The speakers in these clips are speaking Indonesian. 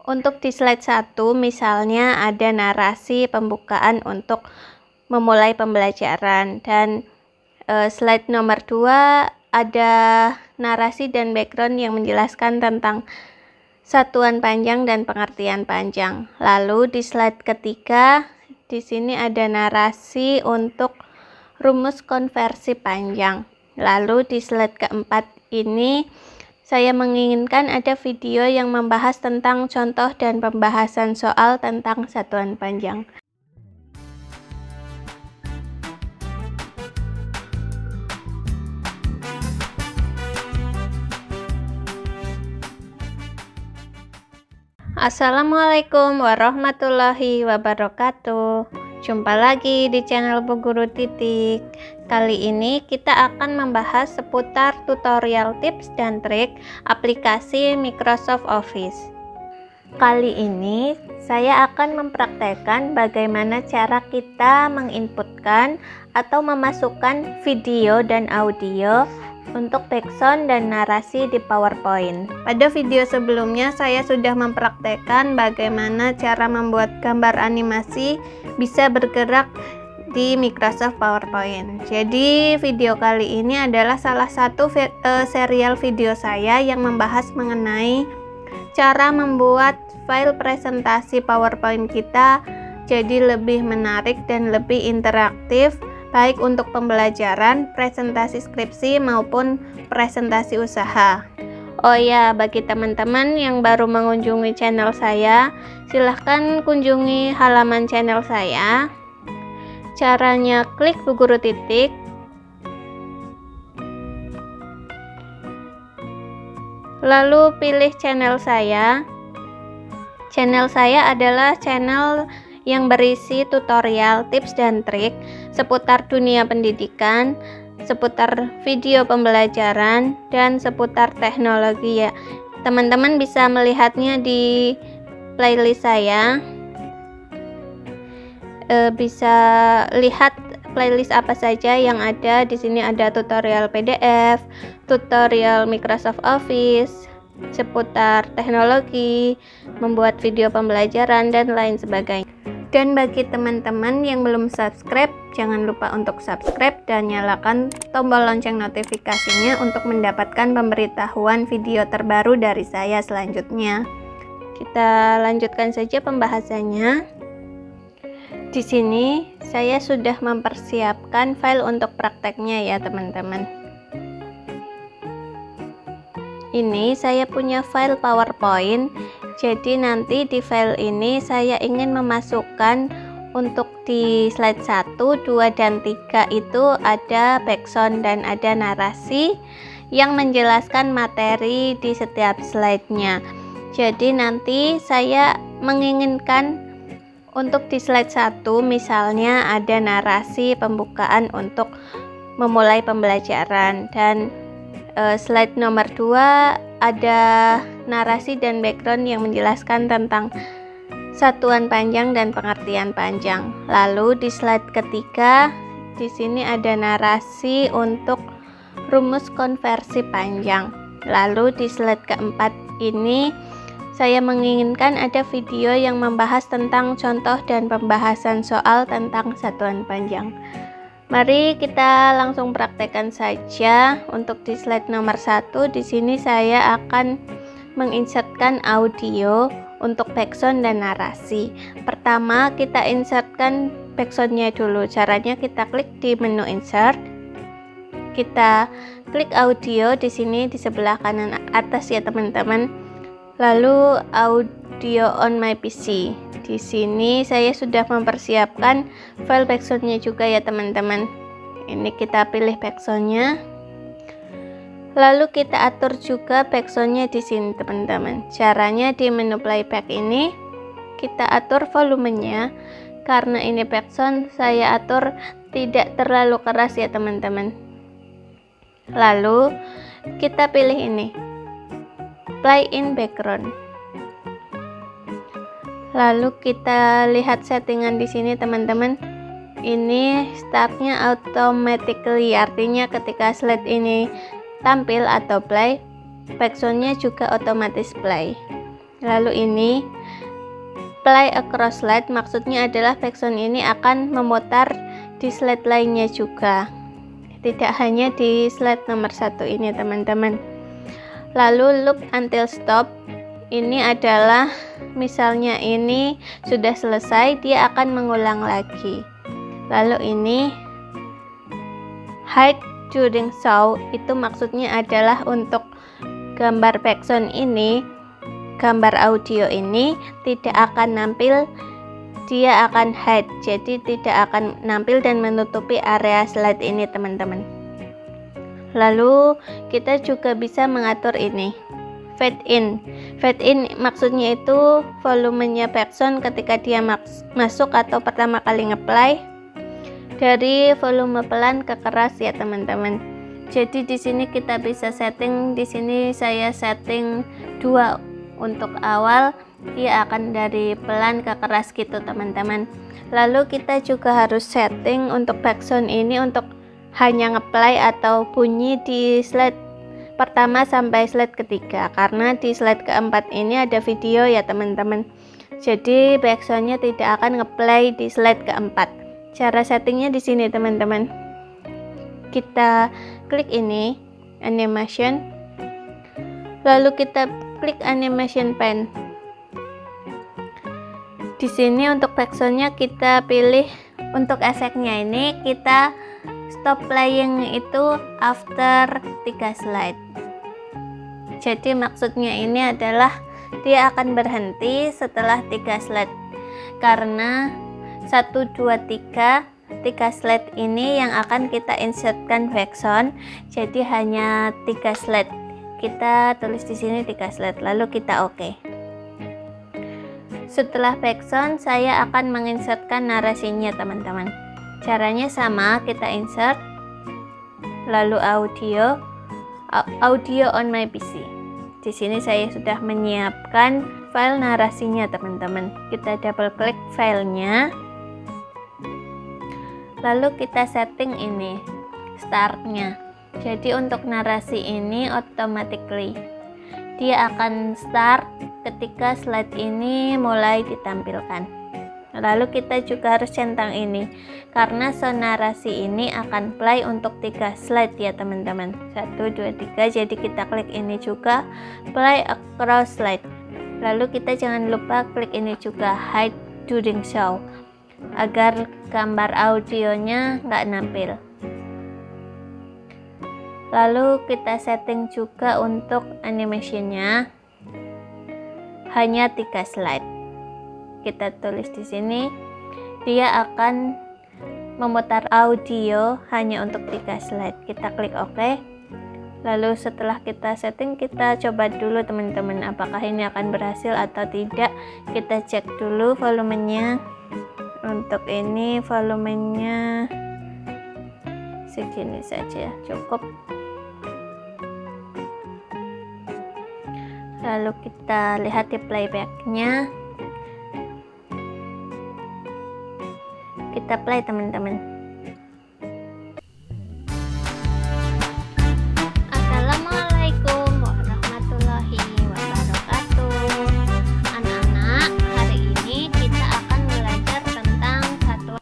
Untuk di slide 1 misalnya ada narasi pembukaan untuk memulai pembelajaran, dan slide nomor 2 ada narasi dan background yang menjelaskan tentang satuan panjang dan pengertian panjang. Lalu di slide ketiga di sini ada narasi untuk rumus konversi panjang. Lalu di slide keempat ini saya menginginkan ada video yang membahas tentang contoh dan pembahasan soal tentang satuan panjang. Assalamualaikum warahmatullahi wabarakatuh. Jumpa lagi di channel Bu Guru Titik. Kali ini kita akan membahas seputar tutorial tips dan trik aplikasi Microsoft Office. Kali ini saya akan mempraktekkan bagaimana cara kita menginputkan atau memasukkan video dan audio untuk background dan narasi di PowerPoint. Pada video sebelumnya saya sudah mempraktekkan bagaimana cara membuat gambar animasi bisa bergerak di Microsoft PowerPoint. Jadi video kali ini adalah salah satu serial video saya yang membahas mengenai cara membuat file presentasi PowerPoint kita jadi lebih menarik dan lebih interaktif, baik untuk pembelajaran, presentasi skripsi, maupun presentasi usaha. Oh ya, bagi teman-teman yang baru mengunjungi channel saya, silahkan kunjungi halaman channel saya. Caranya klik Bu Guru Titik, lalu pilih channel saya. Channel saya adalah channel yang berisi tutorial, tips dan trik seputar dunia pendidikan, seputar video pembelajaran, dan seputar teknologi ya. Teman-teman bisa melihatnya di playlist saya. Bisa lihat playlist apa saja yang ada di sini. Ada tutorial PDF, tutorial Microsoft Office, seputar teknologi, membuat video pembelajaran, dan lain sebagainya. Dan bagi teman-teman yang belum subscribe, jangan lupa untuk subscribe dan nyalakan tombol lonceng notifikasinya untuk mendapatkan pemberitahuan video terbaru dari saya selanjutnya. Kita lanjutkan saja pembahasannya. Di sini saya sudah mempersiapkan file untuk prakteknya ya teman-teman. Ini saya punya file PowerPoint. Jadi nanti di file ini saya ingin memasukkan untuk di slide 1, 2, dan 3 itu ada background dan ada narasi yang menjelaskan materi di setiap slide-nya. Jadi nanti saya menginginkan untuk di slide 1 misalnya ada narasi pembukaan untuk memulai pembelajaran, dan slide nomor 2 ada narasi dan background yang menjelaskan tentang satuan panjang dan pengertian panjang. Lalu di slide ketiga di sini ada narasi untuk rumus konversi panjang. Lalu di slide keempat ini saya menginginkan ada video yang membahas tentang contoh dan pembahasan soal tentang satuan panjang. Mari kita langsung praktekkan saja. Untuk di slide nomor 1 di sini saya akan menginsertkan audio untuk background dan narasi. Pertama kita insertkan backgroundnya dulu. Caranya kita klik di menu insert, kita klik audio di sini di sebelah kanan atas ya teman-teman. Lalu audio on my PC. Di sini saya sudah mempersiapkan file backgroundnya juga ya teman-teman. Ini kita pilih backgroundnya. Lalu kita atur juga backgroundnya di sini teman-teman. Caranya di menu playback ini kita atur volumenya. Karena ini background saya atur tidak terlalu keras ya teman-teman. Lalu kita pilih ini, play in background. Lalu kita lihat settingan di sini teman-teman. Ini startnya automatically, artinya ketika slide ini tampil atau play, backgroundnya juga otomatis play. Lalu ini play across slide maksudnya adalah backsound ini akan memutar di slide lainnya juga, tidak hanya di slide nomor 1 ini teman-teman. Lalu loop until stop, ini adalah misalnya ini sudah selesai, dia akan mengulang lagi. Lalu ini hide during show, itu maksudnya adalah untuk gambar backsound ini, gambar audio ini tidak akan nampil, dia akan hide, jadi tidak akan nampil dan menutupi area slide ini teman-teman. Lalu kita juga bisa mengatur ini fade in. Fade in maksudnya itu volumenya backsound ketika dia masuk atau pertama kali ngeplay dari volume pelan ke keras ya teman-teman. Jadi di sini kita bisa setting, di sini saya setting 2 untuk awal, dia akan dari pelan ke keras gitu teman-teman. Lalu kita juga harus setting untuk backsound ini untuk hanya ngeplay atau bunyi di slide pertama sampai slide ketiga, karena di slide keempat ini ada video ya teman-teman. Jadi backsoundnya tidak akan ngeplay di slide keempat. Cara settingnya di sini teman-teman. Kita klik ini animation, lalu kita klik animation pen. Di sini untuk backsoundnya kita pilih, untuk efeknya ini kita stop playing itu after 3 slide. Jadi maksudnya ini adalah dia akan berhenti setelah 3 slide, karena 1, 2, 3 slide ini yang akan kita insertkan backsound. Jadi hanya 3 slide. Kita tulis di sini 3 slide, lalu kita oke. Setelah backsound saya akan menginsertkan narasinya teman-teman. Caranya sama, kita insert, lalu audio on my PC. Di sini saya sudah menyiapkan file narasinya teman-teman. Kita double klik filenya, lalu kita setting ini startnya. Jadi untuk narasi ini automatically dia akan start ketika slide ini mulai ditampilkan. Lalu kita juga harus centang ini, karena sonarasi ini akan play untuk 3 slide ya teman-teman. 1, 2, 3, jadi kita klik ini juga, play across slide. Lalu kita jangan lupa klik ini juga, hide during show, agar gambar audionya nggak nampil. Lalu kita setting juga untuk animationnya hanya 3 slide. Kita tulis di sini, dia akan memutar audio hanya untuk 3 slide. Kita klik OK. Lalu setelah kita setting, kita coba dulu teman-teman apakah ini akan berhasil atau tidak. Kita cek dulu volumenya. Untuk ini volumenya segini saja cukup. Lalu kita lihat di playbacknya, kita play teman-teman. Assalamualaikum warahmatullahi wabarakatuh. Anak-anak, hari ini kita akan belajar tentang satuan.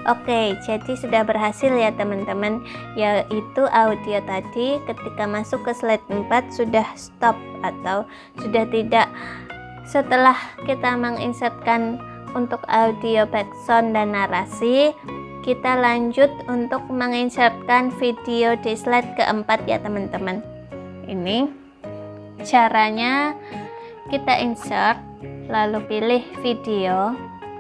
Oke, jadi sudah berhasil ya teman-teman, yaitu audio tadi ketika masuk ke slide 4 sudah stop atau sudah tidak. Setelah kita menginsertkan untuk audio backsound dan narasi, kita lanjut untuk menginsertkan video di slide keempat ya teman-teman. Ini caranya, kita insert, lalu pilih video,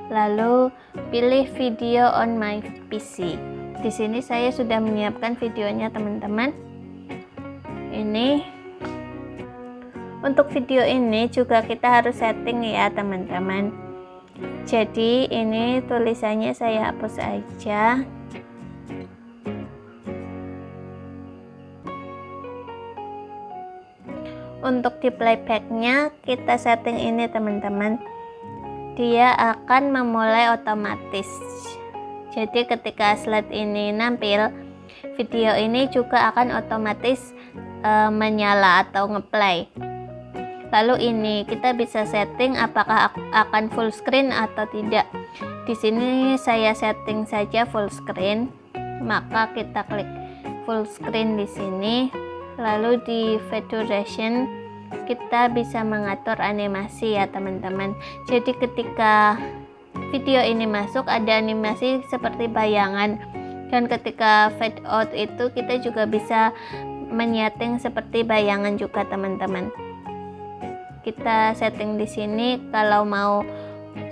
lalu pilih video on my PC. Di sini saya sudah menyiapkan videonya teman-teman. Ini untuk video ini juga kita harus setting ya teman-teman. Jadi ini tulisannya saya hapus aja. Untuk di playbacknya kita setting ini teman-teman, dia akan memulai otomatis. Jadi ketika slide ini nampil, video ini juga akan otomatis menyala atau ngeplay. Lalu ini kita bisa setting apakah akan full screen atau tidak. Di sini saya setting saja full screen, maka kita klik full screen di sini. Lalu di video duration kita bisa mengatur animasi ya teman-teman. Jadi ketika video ini masuk ada animasi seperti bayangan, dan ketika fade out itu kita juga bisa menyeting seperti bayangan juga teman-teman. Kita setting di sini kalau mau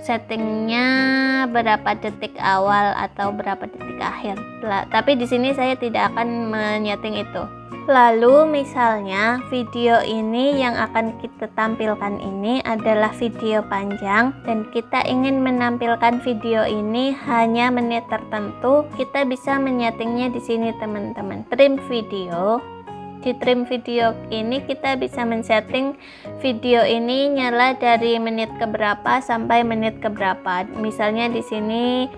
settingnya berapa detik awal atau berapa detik akhir. Tapi di sini saya tidak akan menyeting itu. Lalu misalnya video ini yang akan kita tampilkan ini adalah video panjang dan kita ingin menampilkan video ini hanya menit tertentu, kita bisa menyetingnya di sini teman-teman. Trim video. Di trim video ini kita bisa men-setting video ini nyala dari menit keberapa sampai menit keberapa. Misalnya di sini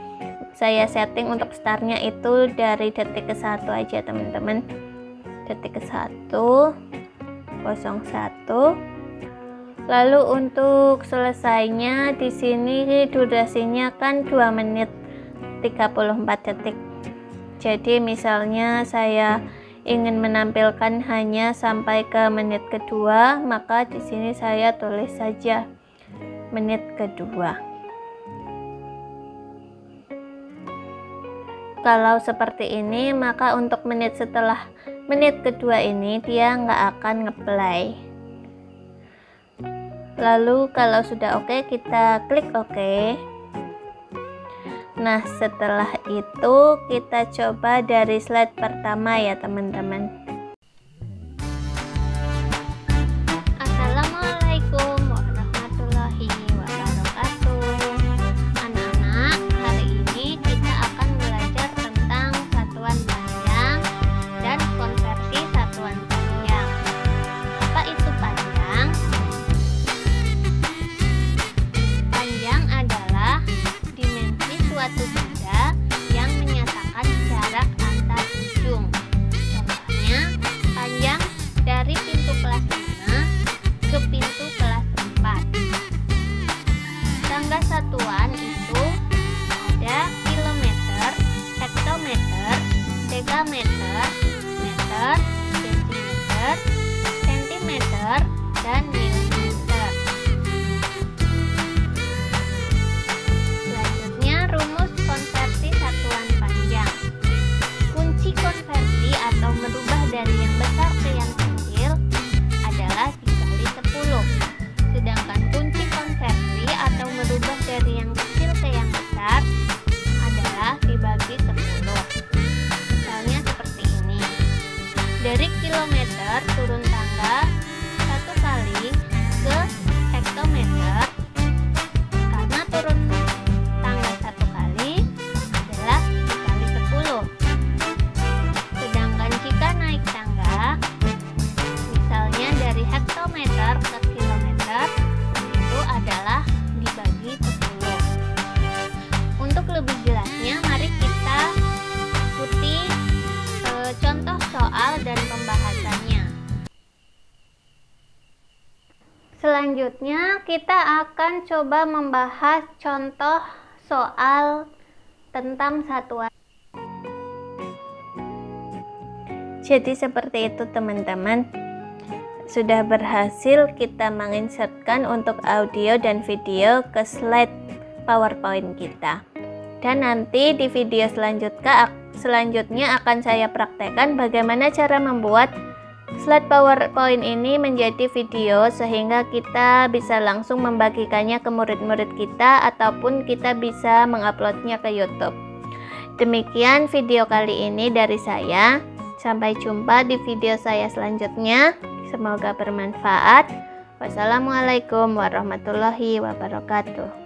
saya setting untuk startnya itu dari detik ke 1 aja teman-teman. Detik ke 1:01. Lalu untuk selesainya di sini durasinya kan 2 menit 34 detik. Jadi misalnya saya ingin menampilkan hanya sampai ke menit kedua, maka di sini saya tulis saja menit kedua. Kalau seperti ini, maka untuk menit setelah menit kedua ini dia nggak akan ngeplay. Lalu kalau sudah oke, kita klik oke. Nah, setelah itu kita coba dari slide pertama ya teman-teman. Assalamualaikum warahmatullahi wabarakatuh. Anak-anak, hari ini kita akan belajar tentang satuan panjang dan konversi satuan panjang. Apa itu panjang? Panjang adalah dimensi suatu benda yang menyatakan jarak antar ujung. Contohnya, panjang dari pintu kelas 5 ke pintu kelas 4. Tangga satuan itu ada kilometer, hektometer, degameter, meter, desimeter, sentimeter, dan milimeter. Selanjutnya, rumus konversi satuan panjang. Kunci konversi atau merubah dari yang besar ke yang kecil adalah dikali 10. Sedangkan kunci konversi atau merubah dari yang kecil ke yang besar adalah dibagi 10. Misalnya seperti ini. Dari kilometer turun tangga 1 kali ke hektometer. Karena turun tangga 1 kali adalah dikali 10. Sedangkan jika naik tangga, misalnya dari hektometer ke kilometer, itu adalah dibagi 10. Untuk lebih jelasnya, mari kita ikuti contoh soal dan pembahasannya. Selanjutnya kita akan coba membahas contoh soal tentang satuan. Jadi seperti itu teman-teman. Sudah berhasil kita menginsertkan untuk audio dan video ke slide PowerPoint kita. Dan nanti di video selanjutnya akan saya praktekkan bagaimana cara membuat slide PowerPoint ini menjadi video sehingga kita bisa langsung membagikannya ke murid-murid kita ataupun kita bisa menguploadnya ke YouTube. Demikian video kali ini dari saya. Sampai jumpa di video saya selanjutnya. Semoga bermanfaat. Wassalamualaikum warahmatullahi wabarakatuh.